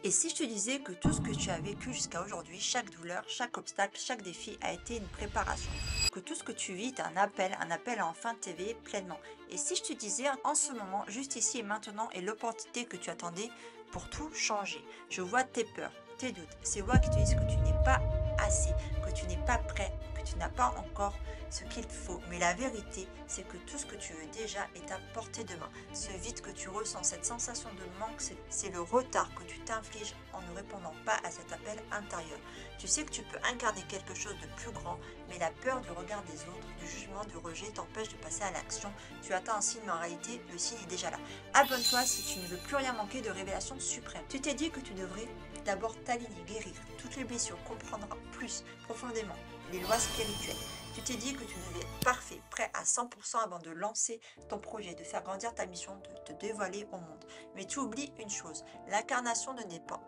Et si je te disais que tout ce que tu as vécu jusqu'à aujourd'hui, chaque douleur, chaque obstacle, chaque défi a été une préparation, que tout ce que tu vis est un appel à enfin t'éveiller pleinement. Et si je te disais en ce moment, juste ici et maintenant, est l'opportunité que tu attendais pour tout changer. Je vois tes peurs, tes doutes, ces voix qui te disent que tu n'es pas assez, que tu n'es pas prêt, que tu n'as pas encore ce qu'il te faut. Mais la vérité, c'est que tout ce que tu veux déjà est à portée de main. Ce vide que tu ressens, cette sensation de manque, c'est le retard que tu t'infliges en ne répondant pas à cet appel intérieur. Tu sais que tu peux incarner quelque chose de plus grand, mais la peur du regard des autres, du jugement, du rejet t'empêche de passer à l'action. Tu attends un signe, mais en réalité, le signe est déjà là. Abonne-toi si tu ne veux plus rien manquer de révélation suprême. Tu t'es dit que tu devrais d'abord t'aligner, guérir toutes les blessures, comprendre plus profondément les lois spirituelles. Tu t'es dit que tu devais être parfait, prêt à 100% avant de lancer ton projet, de faire grandir ta mission, de te dévoiler au monde. Mais tu oublies une chose, l'incarnation ne dépend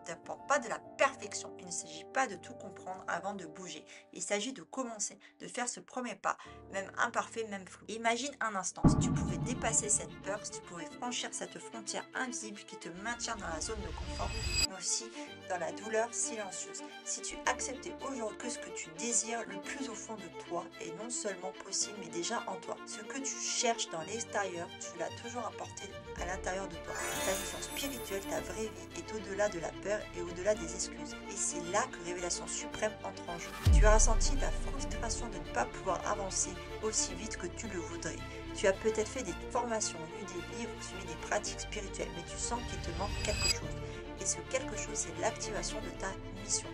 pas de la perfection. Il ne s'agit pas de tout comprendre avant de bouger. Il s'agit de commencer, de faire ce premier pas, même imparfait, même flou. Imagine un instant, si tu pouvais dépasser cette peur, si tu pouvais franchir cette frontière invisible qui te maintient dans la zone de confort, mais aussi dans la douleur silencieuse. Si tu acceptais aujourd'hui que ce que tu désires le plus au fond de toi est non seulement possible, mais déjà en toi. Ce que tu cherches dans l'extérieur, tu l'as toujours apporté à l'intérieur de toi. Ta mission spirituelle, ta vraie vie, est au-delà de la peur et au-delà des excuses. Et c'est là que Révélation Suprême entre en jeu. Tu as ressenti la frustration de ne pas pouvoir avancer aussi vite que tu le voudrais. Tu as peut-être fait des formations, lu des livres, suivi des pratiques spirituelles, mais tu sens qu'il te manque quelque chose. Et ce quelque chose, c'est l'activation de ta mission.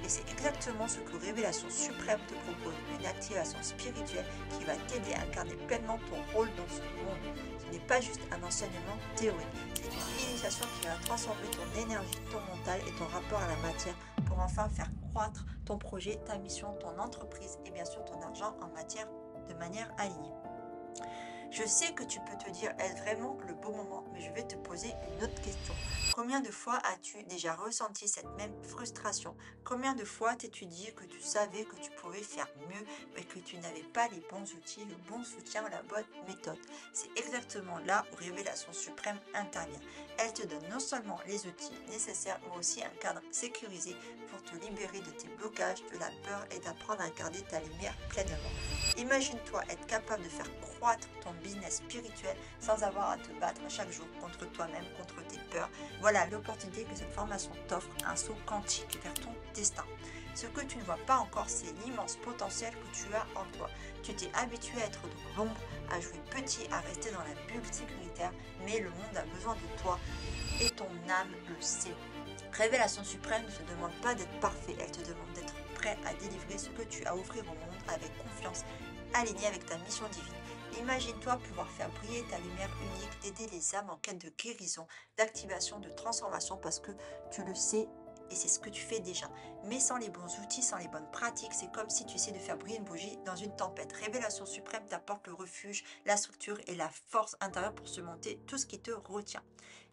Et c'est exactement ce que Révélation Suprême te propose, une activation spirituelle qui va t'aider à incarner pleinement ton rôle dans ce monde. Ce n'est pas juste un enseignement théorique, c'est une initiation qui va transformer ton énergie, ton mental et ton rapport à la matière pour enfin faire croître ton projet, ta mission, ton entreprise et bien sûr ton argent de manière alignée. Je sais que tu peux te dire, est-ce vraiment le bon moment, mais je vais te poser une autre question. Combien de fois as-tu déjà ressenti cette même frustration? Combien de fois t'es-tu dit que tu savais que tu pouvais faire mieux, mais que tu n'avais pas les bons outils, le bon soutien, la bonne méthode? C'est exactement là où Révélation Suprême intervient. Elle te donne non seulement les outils nécessaires, mais aussi un cadre sécurisé pour te libérer de tes blocages, de la peur et d'apprendre à incarner ta lumière pleinement. Imagine-toi être capable de faire croître ton business spirituel sans avoir à te battre chaque jour contre toi-même, contre tes peurs. Voilà l'opportunité que cette formation t'offre, un saut quantique vers ton destin. Ce que tu ne vois pas encore, c'est l'immense potentiel que tu as en toi. Tu t'es habitué à être dans l'ombre, à jouer petit, à rester dans la bulle sécuritaire, mais le monde a besoin de toi et ton âme le sait. Révélation Suprême ne te demande pas d'être parfait, elle te demande d'être prêt à délivrer ce que tu as à offrir au monde avec confiance, aligné avec ta mission divine. Imagine-toi pouvoir faire briller ta lumière unique, d'aider les âmes en quête de guérison, d'activation, de transformation parce que tu le sais et c'est ce que tu fais déjà. Mais sans les bons outils, sans les bonnes pratiques, c'est comme si tu essaies de faire briller une bougie dans une tempête. Révélation Suprême t'apporte le refuge, la structure et la force intérieure pour surmonter tout ce qui te retient.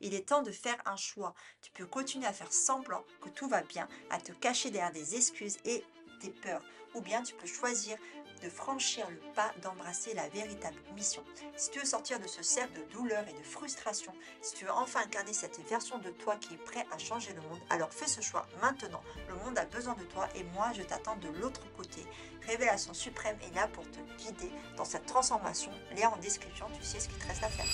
Il est temps de faire un choix. Tu peux continuer à faire semblant que tout va bien, à te cacher derrière des excuses et des peurs. Ou bien tu peux choisir de franchir le pas, d'embrasser la véritable mission. Si tu veux sortir de ce cercle de douleur et de frustration, si tu veux enfin incarner cette version de toi qui est prêt à changer le monde, alors fais ce choix maintenant. Le monde a besoin de toi et moi je t'attends de l'autre côté. Révélation Suprême est là pour te guider dans cette transformation. Lien en description, tu sais ce qu'il te reste à faire.